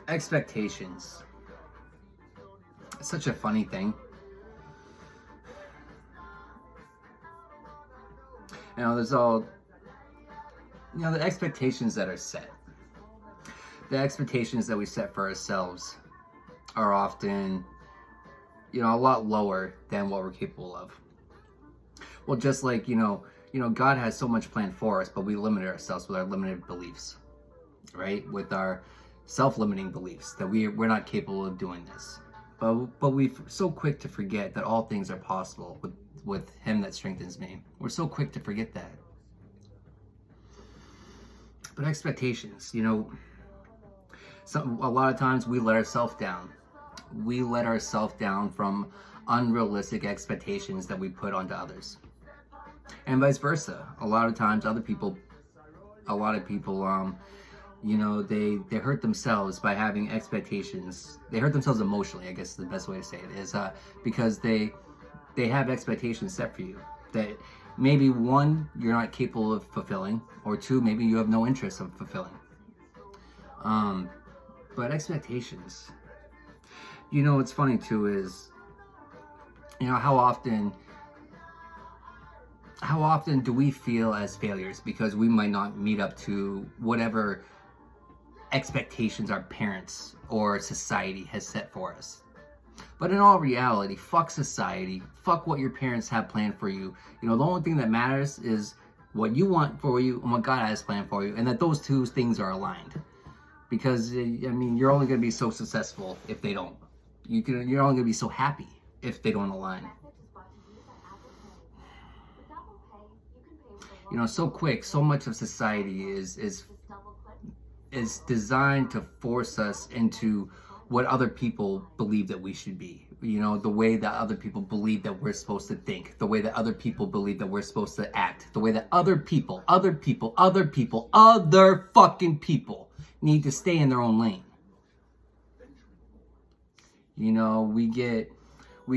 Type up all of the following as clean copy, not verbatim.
Expectations. It's such a funny thing. There's the expectations that are set. The expectations that we set for ourselves are often, a lot lower than what we're capable of. Well, just like, God has so much planned for us, but we limit ourselves with our limited beliefs, right? With our self-limiting beliefs that we're not capable of doing this. But we're so quick to forget that all things are possible with Him that strengthens me. We're so quick to forget that. But expectations, a lot of times we let ourselves down. We let ourselves down from unrealistic expectations that we put onto others. And vice versa. A lot of times they hurt themselves by having expectations. They hurt themselves emotionally, I guess is the best way to say it, is because they have expectations set for you that maybe one, you're not capable of fulfilling, or two, maybe you have no interest of fulfilling. But expectations, what's funny too is, how often do we feel as failures because we might not meet up to whatever expectations our parents or society has set for us. But in all reality, fuck society, fuck what your parents have planned for you. The only thing that matters is what you want for you and what God has planned for you, and that those two things are aligned. Because, you're only going to be so successful if they don't. You're only going to be so happy if they don't align. So quick, so much of society is designed to force us into what other people believe that we should be. The way that other people believe that we're supposed to think, the way that other people believe that we're supposed to act, the way that other fucking people need to stay in their own lane. We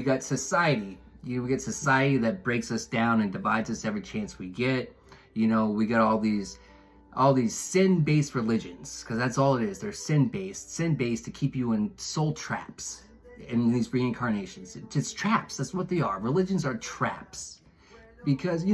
got society. We get society that breaks us down and divides us every chance we get. We got all these sin-based religions, because that's all it is. They're sin-based to keep you in soul traps, in these reincarnations. It's traps. That's what they are. Religions are traps, because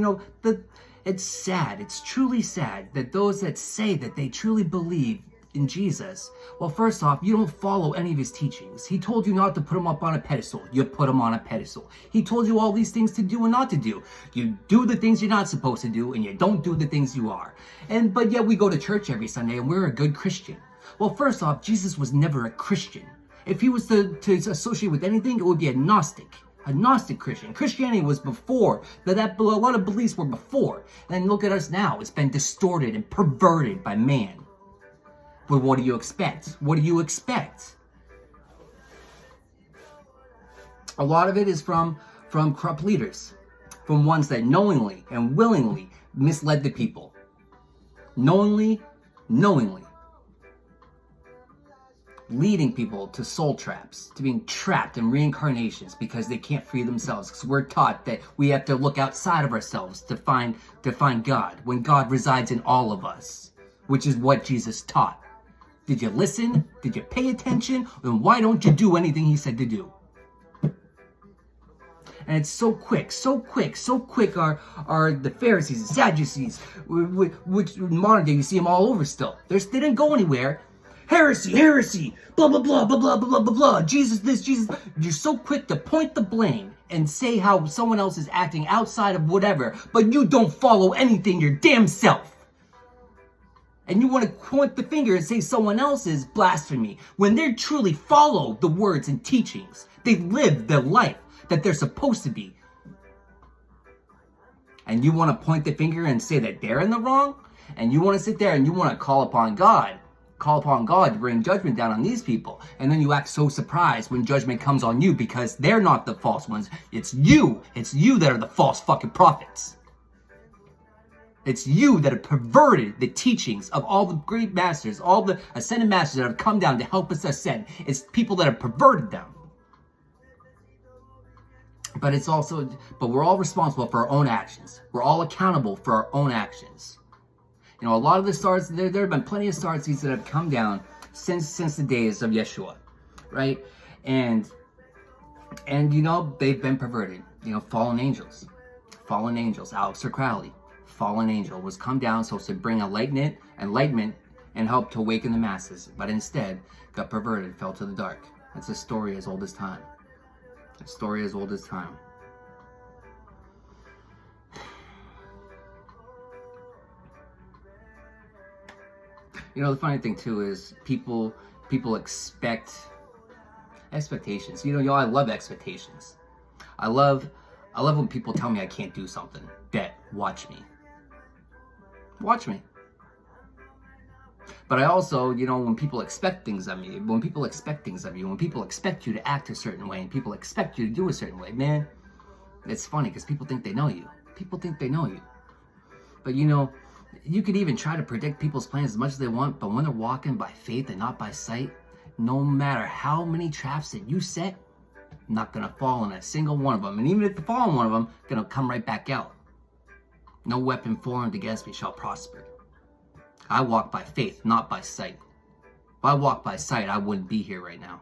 it's sad. It's truly sad that those that say that they truly believe in Jesus, well, first off, you don't follow any of his teachings. He told you not to put him up on a pedestal. You put him on a pedestal. He told you all these things to do and not to do. You do the things you're not supposed to do, and you don't do the things you are. But yet we go to church every Sunday and we're a good Christian. Well, first off, Jesus was never a Christian. If he was to associate with anything, it would be a Gnostic Christian. Christianity was before, a lot of beliefs were before. And look at us now. It's been distorted and perverted by man. But what do you expect? What do you expect? A lot of it is from corrupt leaders, from ones that knowingly and willingly misled the people. Knowingly, leading people to soul traps, to being trapped in reincarnations because they can't free themselves. Because we're taught that we have to look outside of ourselves to find God, when God resides in all of us, which is what Jesus taught. Did you listen? Did you pay attention? Then why don't you do anything he said to do? And it's so quick are the Pharisees and Sadducees, which in modern day you see them all over still. They didn't go anywhere. Heresy, blah, blah, blah, blah, blah, blah, blah, blah, Jesus this, Jesus. You're so quick to point the blame and say how someone else is acting outside of whatever, but you don't follow anything your damn self. And you want to point the finger and say someone else is blasphemy when they truly follow the words and teachings. They live the life that they're supposed to be. And you want to point the finger and say that they're in the wrong? And you want to sit there and you want to call upon God to bring judgment down on these people. And then you act so surprised when judgment comes on you because they're not the false ones. It's you that are the false fucking prophets. It's you that have perverted the teachings of all the great masters, all the ascended masters that have come down to help us ascend. It's people that have perverted them. But we're all responsible for our own actions. We're all accountable for our own actions. A lot of the stars, there have been plenty of Starseeds that have come down since the days of Yeshua, right? And you know, they've been perverted. You know, fallen angels. Aleister Crowley, fallen angel, was come down supposed to bring enlightenment, and help to awaken the masses, but instead got perverted, fell to the dark. It's a story as old as time. A story as old as time. You know, the funny thing too is people expect expectations. You know, I love expectations. I love when people tell me I can't do something. Bet, watch me. Watch me. But I also, you know, when people expect things of me, when people expect you to act a certain way, and people expect you to do a certain way, man, it's funny because people think they know you. But you know, you could even try to predict people's plans as much as they want, but when they're walking by faith and not by sight, no matter how many traps that you set, not gonna fall in a single one of them. And even if you fall in one of them, gonna come right back out. No weapon formed against me shall prosper. I walk by faith, not by sight. If I walked by sight, I wouldn't be here right now.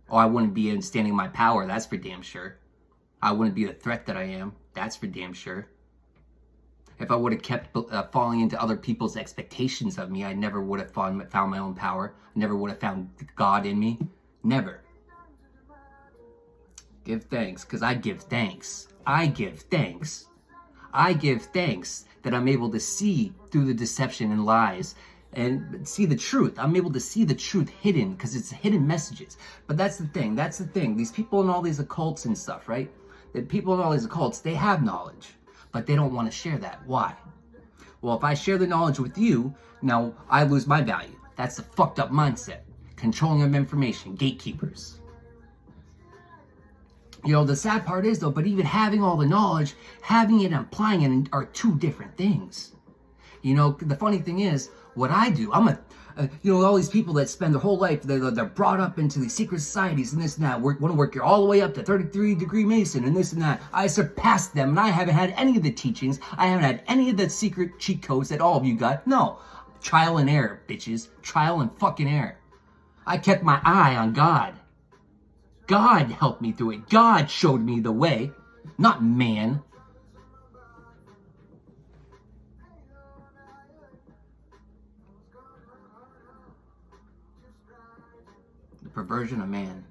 Or I wouldn't be in standing my power, that's for damn sure. I wouldn't be the threat that I am, that's for damn sure. If I would have kept falling into other people's expectations of me, I never would have found my own power. Never would have found God in me. Never. Give thanks, because I give thanks. I give thanks that I'm able to see through the deception and lies and see the truth. I'm able to see the truth hidden because it's hidden messages. But that's the thing. These people in all these occults and stuff, right? The people in all these occults, they have knowledge, but they don't want to share that. Why? Well, if I share the knowledge with you, now I lose my value. That's the fucked up mindset. Controlling of information, gatekeepers. You know, the sad part is though, but even having all the knowledge, having it and applying it are two different things. You know, the funny thing is, what I do, you know, all these people that spend their whole life, they're brought up into these secret societies and this and that, want to work your all the way up to 33-degree Mason and this and that. I surpassed them and I haven't had any of the teachings. I haven't had any of the secret cheat codes that all of you got. No, trial and error, bitches. Trial and fucking error. I kept my eye on God. God helped me through it. God showed me the way, not man. The perversion of man.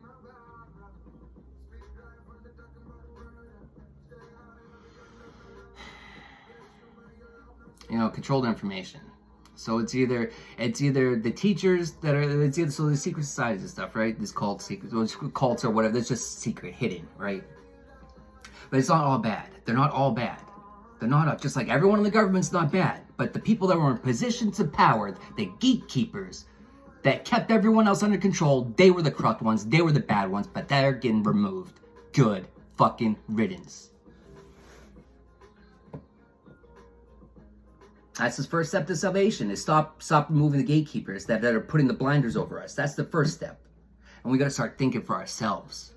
You know, controlled information. So it's either the teachers that are, so the secret societies and stuff, right? These cults or whatever, that's just secret, hidden, right? But it's not all bad. They're not all bad. They're not, just like everyone in the government's not bad. But the people that were in positions of power, the gatekeepers that kept everyone else under control, they were the corrupt ones, they were the bad ones, but they're getting removed. Good fucking riddance. That's the first step to salvation, is stop removing the gatekeepers that are putting the blinders over us. That's the first step. And we got to start thinking for ourselves.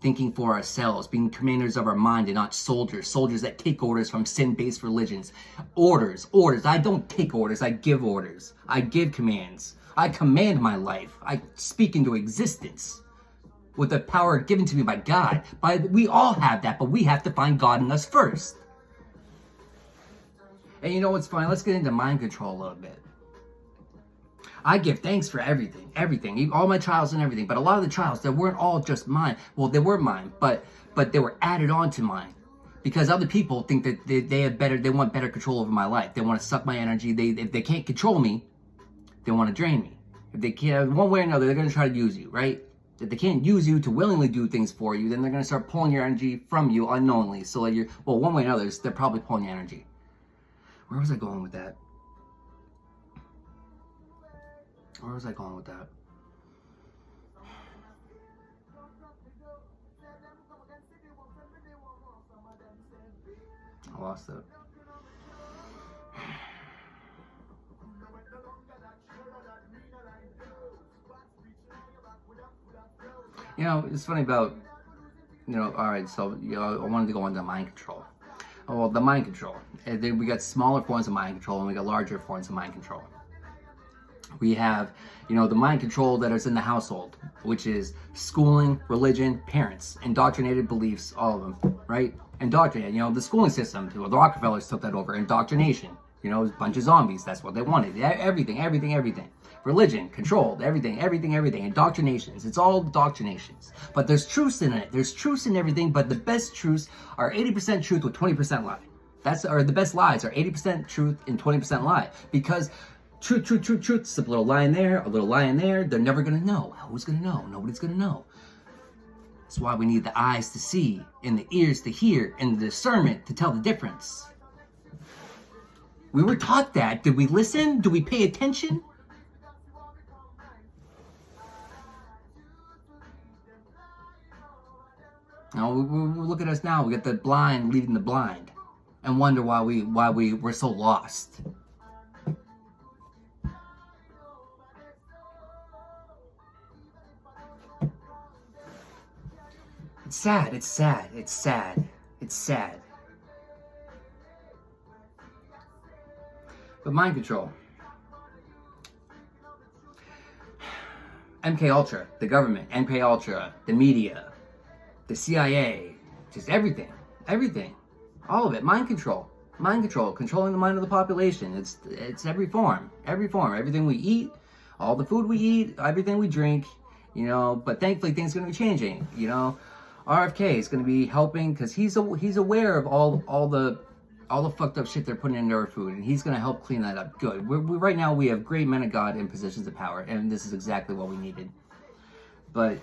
Thinking for ourselves, being commanders of our mind and not soldiers. Soldiers that take orders from sin-based religions. Orders. I don't take orders, I give orders. I give commands. I command my life. I speak into existence with the power given to me by God. We all have that, but we have to find God in us first. And you know what's funny? Let's get into mind control a little bit. I give thanks for everything, all my trials and everything. But a lot of the trials, they weren't all just mine. Well, they were mine, but they were added on to mine. Because other people think that they want better control over my life. They want to suck my energy. If they can't control me, they want to drain me. If they can't, one way or another, they're going to try to use you, right? If they can't use you to willingly do things for you, then they're going to start pulling your energy from you unknowingly. So like one way or another, they're probably pulling your energy. Where was I going with that? I lost it. You know, it's funny about, alright, so, I wanted to go into mind control. Oh, well, the mind control. And then we got smaller forms of mind control and we got larger forms of mind control. We have, the mind control that is in the household, which is schooling, religion, parents, indoctrinated beliefs, all of them, right? Indoctrinated, the schooling system, the Rockefellers took that over, indoctrination, a bunch of zombies, that's what they wanted, everything. Religion, controlled, everything, indoctrinations, it's all indoctrinations. But there's truth in it, there's truth in everything, but the best truths are 80% truth with 20% lie. The best lies are 80% truth and 20% lie. Because truth, it's a little lie in there, a little lie in there, they're never gonna know. Who's gonna know? Nobody's gonna know. That's why we need the eyes to see, and the ears to hear, and the discernment to tell the difference. We were taught that. Did we listen? Did we pay attention? Now, look at us now. We got the blind leading the blind, and wonder why we're so lost. It's sad. But mind control. MK Ultra, the government, MK Ultra, the media, the CIA, just everything, all of it. Mind control, controlling the mind of the population. It's every form, everything we eat, all the food we eat, everything we drink, but thankfully things are going to be changing. RFK is going to be helping because he's aware of all the fucked up shit they're putting into our food, and he's going to help clean that up. Good. Right now we have great men of God in positions of power, and this is exactly what we needed. But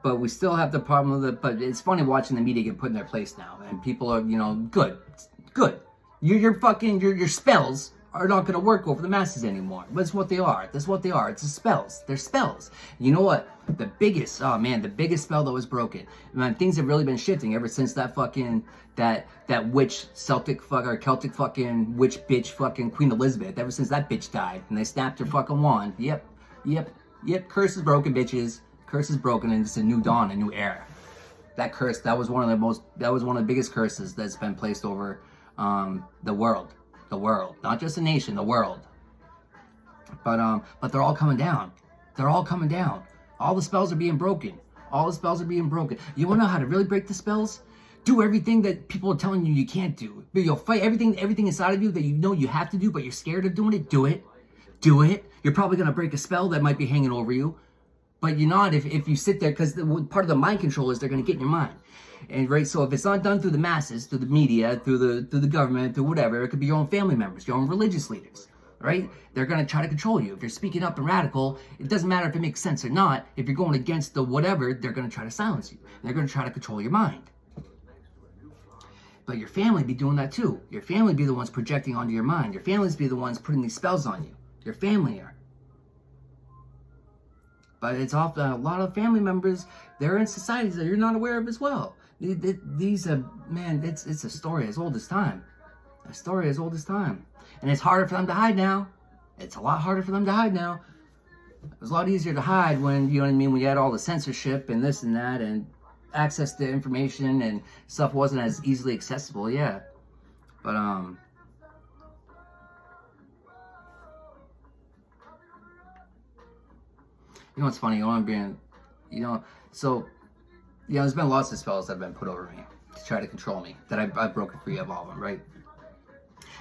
but we still have the problem with it. But it's funny watching the media get put in their place now, and people are, good. Your spells are not going to work over the masses anymore. But it's what they are. That's what they are. It's spells. They're spells. You know what? The biggest spell that was broken. Man, things have really been shifting ever since that witch Celtic fucking witch bitch fucking Queen Elizabeth. Ever since that bitch died and they snapped her fucking wand. Yep. Curse is broken, bitches. Curse is broken, and it's a new dawn, a new era. That curse, that was one of the biggest curses that's been placed over the world, not just a nation, the world. But they're all coming down. All the spells are being broken. You want to know how to really break the spells? Do everything that people are telling you you can't do. But you'll fight everything inside of you that you have to do, but you're scared of doing it. Do it. You're probably gonna break a spell that might be hanging over you. But you're not if you sit there, because part of the mind control is they're going to get in your mind. And right, so if it's not done through the masses, through the media, through the government, through whatever, it could be your own family members, your own religious leaders, right? They're going to try to control you. If you're speaking up and radical, it doesn't matter if it makes sense or not. If you're going against the whatever, they're going to try to silence you. They're going to try to control your mind. But your family be doing that too. Your family be the ones projecting onto your mind. Your families be the ones putting these spells on you. Your family are. But it's often a lot of family members, they're in societies that you're not aware of as well. These are, man, it's a story as old as time. And it's harder for them to hide now. It's a lot harder for them to hide now. It was a lot easier to hide when, when you had all the censorship and this and that, and access to information and stuff wasn't as easily accessible, yeah. But, what's funny? There's been lots of spells that have been put over me to try to control me, that I've broken free of all of them, right?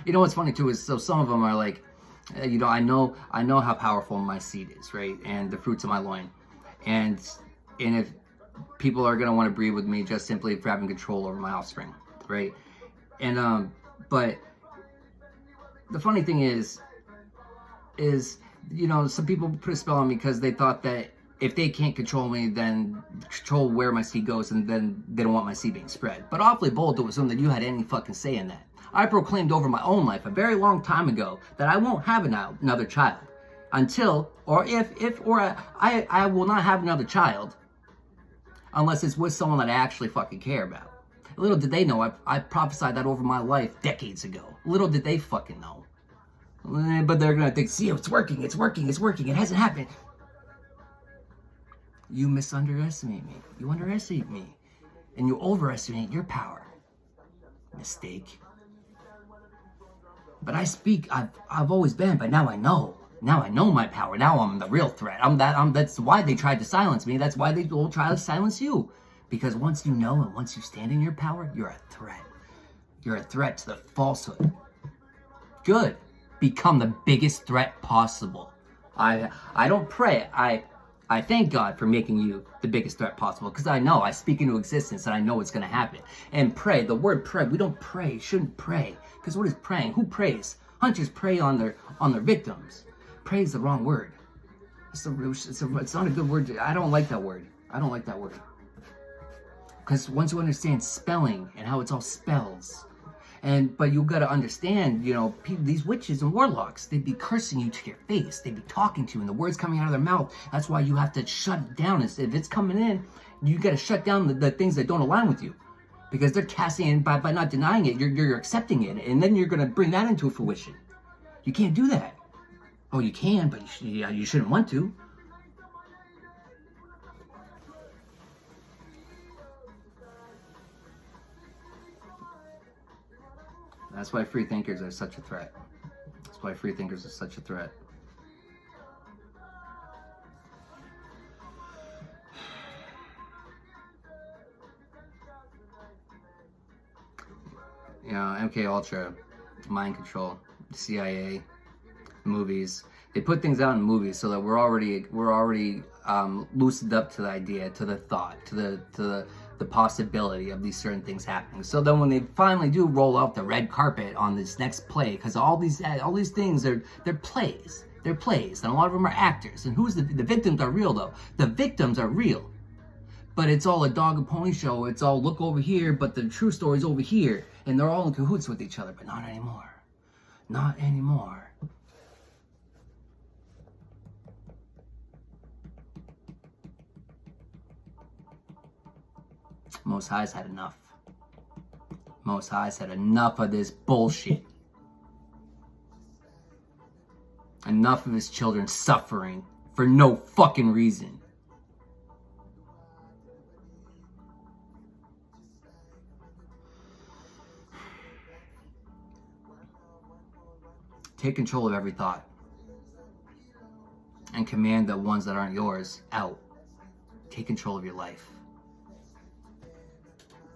What's funny too is, so some of them are like, I know how powerful my seed is, right? And the fruits of my loin. And if people are going to want to breed with me just simply for having control over my offspring, right? And, but the funny thing is, some people put a spell on me because they thought that if they can't control me, then control where my seed goes, and then they don't want my seed being spread. But awfully bold to assume that you had any fucking say in that. I proclaimed over my own life a very long time ago that I won't have another child until, or I will not have another child unless it's with someone that I actually fucking care about. Little did they know, I prophesied that over my life decades ago. Little did they fucking know. But they're gonna think, see, it's working, it hasn't happened. You underestimate me. You underestimate me. And you overestimate your power. Mistake. But I speak, I've always been, but now I know. Now I know my power. Now I'm the real threat. That's why they tried to silence me. That's why they will try to silence you. Because once you know and once you stand in your power, you're a threat. You're a threat to the falsehood. Good. Become the biggest threat possible. I don't pray. I thank God for making you the biggest threat possible, because I know I speak into existence and I know it's going to happen. And pray, the word pray, we don't pray, shouldn't pray, because what is praying? Who prays? Hunters prey on their victims. Pray is the wrong word. It's not a good word. I don't like that word. I don't like that word. Because once you understand spelling and how it's all spells, but you got to understand, these witches and warlocks, they'd be cursing you to your face. They'd be talking to you and the words coming out of their mouth. That's why you have to shut it down. If it's coming in, you got to shut down the things that don't align with you, because they're casting in by not denying it. You're accepting it, and then you're going to bring that into fruition. You can't do that. Oh, you can, but you shouldn't want to. That's why free thinkers are such a threat. That's why free thinkers are such a threat. MK Ultra, mind control, CIA, movies. They put things out in movies so that we're already loosened up to the idea, to the thought, to the possibility of these certain things happening. So then when they finally do roll out the red carpet on this next play, because all these things they're plays, and a lot of them are actors. And who's the victims are real though. The victims are real, but it's all a dog and pony show. It's all look over here, but the true story's over here, and they're all in cahoots with each other. But not anymore. Not anymore. Most High's had enough. Most High's had enough of this bullshit. Enough of his children suffering for no fucking reason. Take control of every thought and command the ones that aren't yours out. Take control of your life.